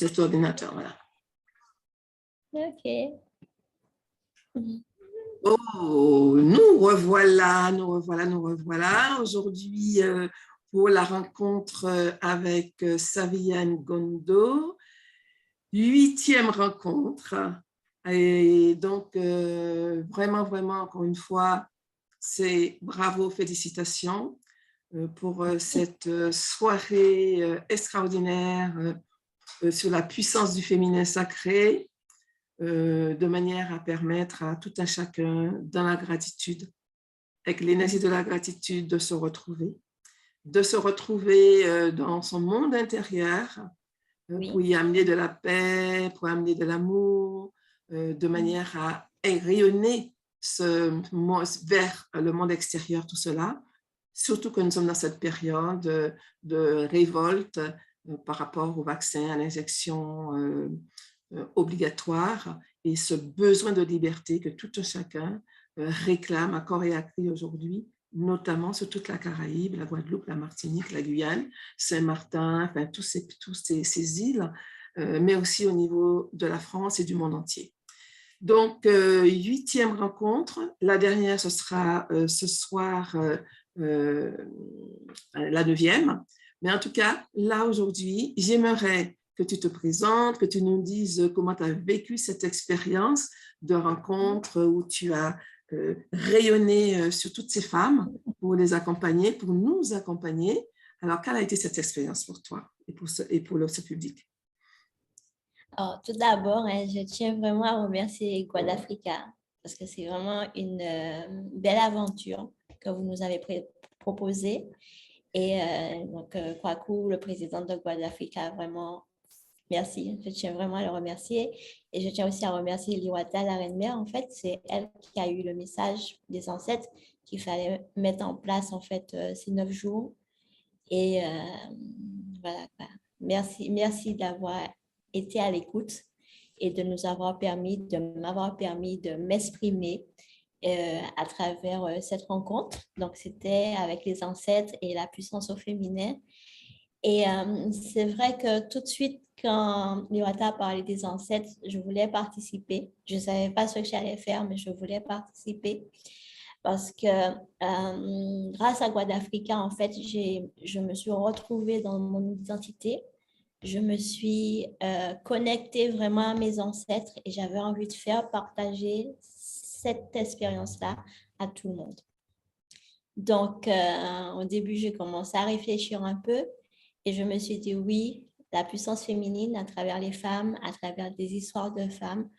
cet ordinateur. Voilà. OK. Oh, nous revoilà. Aujourd'hui, pour la rencontre avec Saviane Gondo, 8e rencontre. Et donc, vraiment, encore une fois, c'est bravo, félicitations pour cette soirée extraordinaire sur la puissance du féminin sacré, de manière à permettre à tout un chacun, dans la gratitude, avec l'énergie de la gratitude, de se retrouver dans son monde intérieur, pour y amener de la paix, pour amener de l'amour, de manière à rayonner vers le monde extérieur, tout cela, surtout que nous sommes dans cette période de révolte par rapport au vaccin, à l'injection obligatoire, et ce besoin de liberté que tout un chacun réclame à corps et à cri aujourd'hui, notamment sur toute la Caraïbe, la Guadeloupe, la Martinique, la Guyane, Saint-Martin, enfin tous ces îles, mais aussi au niveau de la France et du monde entier. Donc, 8e rencontre. La dernière, ce sera ce soir, la 9e. Mais en tout cas, là, aujourd'hui, j'aimerais que tu te présentes, que tu nous dises comment tu as vécu cette expérience de rencontre où tu as rayonné sur toutes ces femmes pour les accompagner, pour nous accompagner. Alors, quelle a été cette expérience pour toi et pour ce public? Alors, tout d'abord, je tiens vraiment à remercier Guadafrica parce que c'est vraiment une belle aventure que vous nous avez proposée. Et donc, Kwaku, le président de Guadafrica, vraiment, merci. Je tiens vraiment à le remercier. Et je tiens aussi à remercier Liwata, la reine-mère. En fait, c'est elle qui a eu le message des ancêtres qu'il fallait mettre en place, en fait, ces 9 jours. Et voilà. Merci d'avoir été à l'écoute et de m'avoir permis de m'exprimer à travers cette rencontre. Donc, c'était avec les ancêtres et la puissance au féminin. Et c'est vrai que tout de suite, quand Liwata a parlé des ancêtres, je voulais participer. Je ne savais pas ce que j'allais faire, mais je voulais participer. Parce que grâce à Guadafrica, en fait, je me suis retrouvée dans mon identité. Je me suis connectée vraiment à mes ancêtres et j'avais envie de faire partager cette expérience-là à tout le monde. Donc, au début, j'ai commencé à réfléchir un peu et je me suis dit oui, la puissance féminine à travers les femmes, à travers des histoires de femmes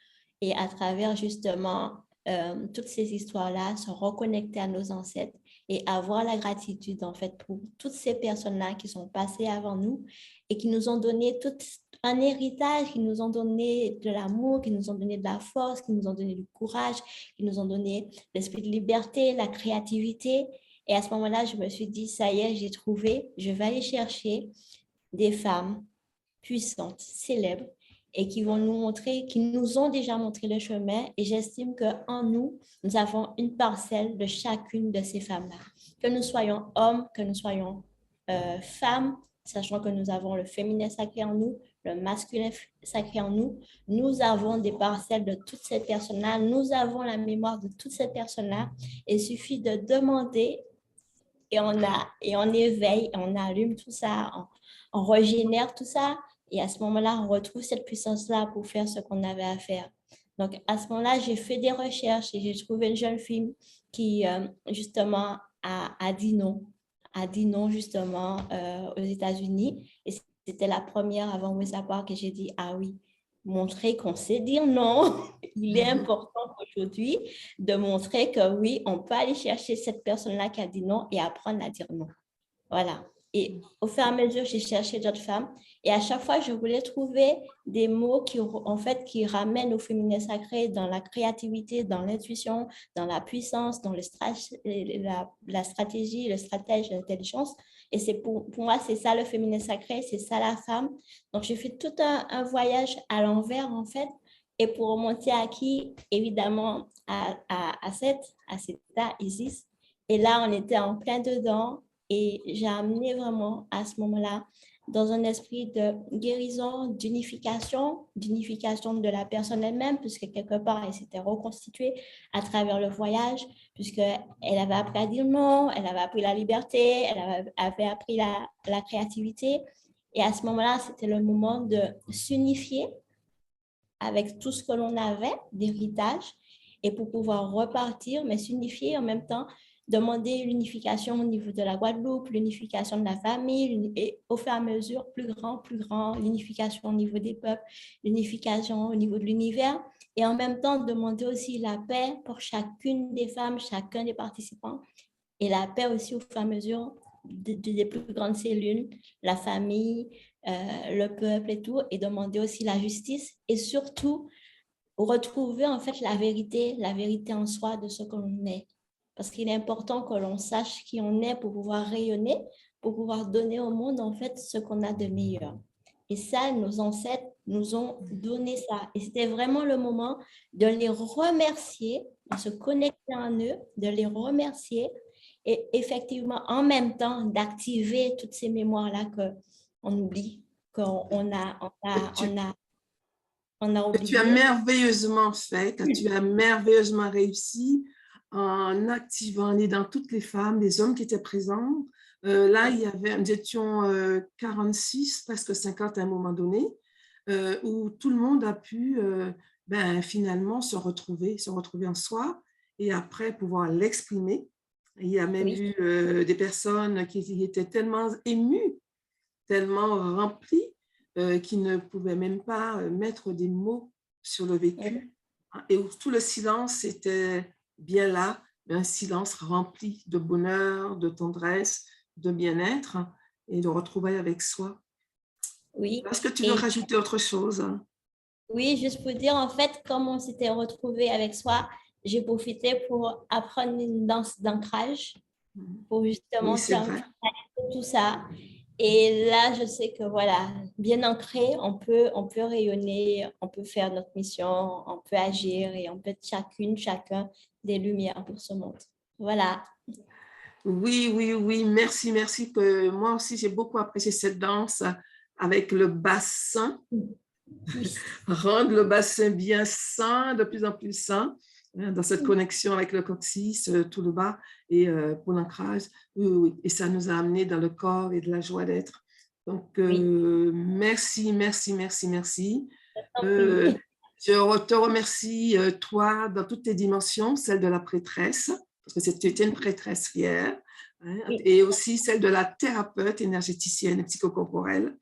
et à travers justement toutes ces histoires-là, se reconnecter à nos ancêtres et avoir la gratitude en fait pour toutes ces personnes-là qui sont passées avant nous et qui nous ont donné tout un héritage, qui nous ont donné de l'amour, qui nous ont donné de la force, qui nous ont donné du courage, qui nous ont donné l'esprit de liberté, la créativité. Et à ce moment-là, je me suis dit, ça y est, j'ai trouvé, je vais aller chercher des femmes puissantes, célèbres, et qui vont nous montrer, qui nous ont déjà montré le chemin. Et j'estime qu'en nous, nous avons une parcelle de chacune de ces femmes-là. Que nous soyons hommes, que nous soyons femmes, sachant que nous avons le féminin sacré en nous, le masculin sacré en nous, nous avons des parcelles de toutes ces personnes-là, nous avons la mémoire de toutes ces personnes-là. Il suffit de demander et on éveille, on allume tout ça, on régénère tout ça. Et à ce moment-là, on retrouve cette puissance-là pour faire ce qu'on avait à faire. Donc, à ce moment-là, j'ai fait des recherches et j'ai trouvé une jeune fille qui, justement, a dit non, justement, aux États-Unis. Et c'était la première avant Rosa Parks que j'ai dit, ah oui, montrer qu'on sait dire non. Il est important aujourd'hui de montrer que oui, on peut aller chercher cette personne-là qui a dit non et apprendre à dire non. Voilà. Et au fur et à mesure, j'ai cherché d'autres femmes. Et à chaque fois, je voulais trouver des mots qui ramènent au féminin sacré dans la créativité, dans l'intuition, dans la puissance, dans la stratégie, le stratège, l'intelligence. Et c'est pour moi, c'est ça le féminin sacré, c'est ça la femme. Donc, j'ai fait tout un voyage à l'envers, en fait. Et pour remonter à qui? Évidemment, à Seta, Isis. Et là, on était en plein dedans. Et j'ai amené vraiment à ce moment-là dans un esprit de guérison, d'unification de la personne elle-même, puisque quelque part, elle s'était reconstituée à travers le voyage, puisqu'elle avait appris à dire non, elle avait appris la liberté, avait appris la créativité. Et à ce moment-là, c'était le moment de s'unifier avec tout ce que l'on avait d'héritage et pour pouvoir repartir, mais s'unifier en même temps, demander l'unification au niveau de la Guadeloupe, l'unification de la famille, et au fur et à mesure, plus grand, l'unification au niveau des peuples, l'unification au niveau de l'univers, et en même temps, demander aussi la paix pour chacune des femmes, chacun des participants, et la paix aussi au fur et à mesure des plus grandes cellules, la famille, le peuple et tout, et demander aussi la justice, et surtout, retrouver en fait la vérité en soi de ce que l'on est. Parce qu'il est important que l'on sache qui on est pour pouvoir rayonner, pour pouvoir donner au monde en fait ce qu'on a de meilleur. Et ça, nos ancêtres nous ont donné ça. Et c'était vraiment le moment de les remercier, de se connecter en eux, de les remercier et effectivement en même temps d'activer toutes ces mémoires-là qu'on oublie, qu'on a Que tu as oublié. merveilleusement fait, que tu as merveilleusement réussi en activant, en aidant toutes les femmes, les hommes qui étaient présents. Là, nous étions 46, presque 50 à un moment donné, où tout le monde a pu finalement se retrouver en soi et après pouvoir l'exprimer. Il y a même eu des personnes qui étaient tellement émues, tellement remplies, qui ne pouvaient même pas mettre des mots sur le vécu, et où tout le silence était bien là, un silence rempli de bonheur, de tendresse, de bien-être et de retrouvailles avec soi. Oui. Est-ce que tu veux rajouter autre chose? Oui, juste pour dire, en fait, comme on s'était retrouvés avec soi, j'ai profité pour apprendre une danse d'ancrage pour justement tout ça. Et là, je sais que voilà, bien ancré, on peut rayonner, on peut faire notre mission, on peut agir et on peut être chacun des lumières pour ce monde. Voilà. Oui, merci. Que moi aussi, j'ai beaucoup apprécié cette danse avec le bassin. Oui. Rendre le bassin bien sain, de plus en plus sain, dans cette connexion avec le coccyx, tout le bas, et pour l'ancrage. Oui. Et ça nous a amené dans le corps et de la joie d'être. Donc, merci. Je te remercie, toi, dans toutes tes dimensions, celle de la prêtresse, parce que tu étais une prêtresse fière, hein, et aussi celle de la thérapeute énergéticienne et psychocorporelle,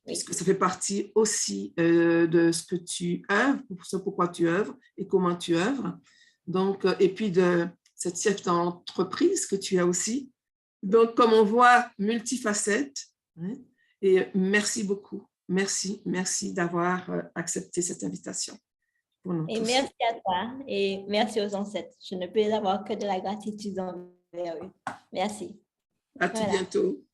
puisque ça fait partie aussi de ce que tu œuvres, ce pourquoi tu œuvres et comment tu œuvres. Donc, et puis de cette chef d'entreprise que tu as aussi. Donc, comme on voit, multifacette. Hein, et merci beaucoup. Merci d'avoir accepté cette invitation. Pour nous et tous. merci à toi et merci aux ancêtres. Je ne peux avoir que de la gratitude envers eux. Merci. À tout bientôt.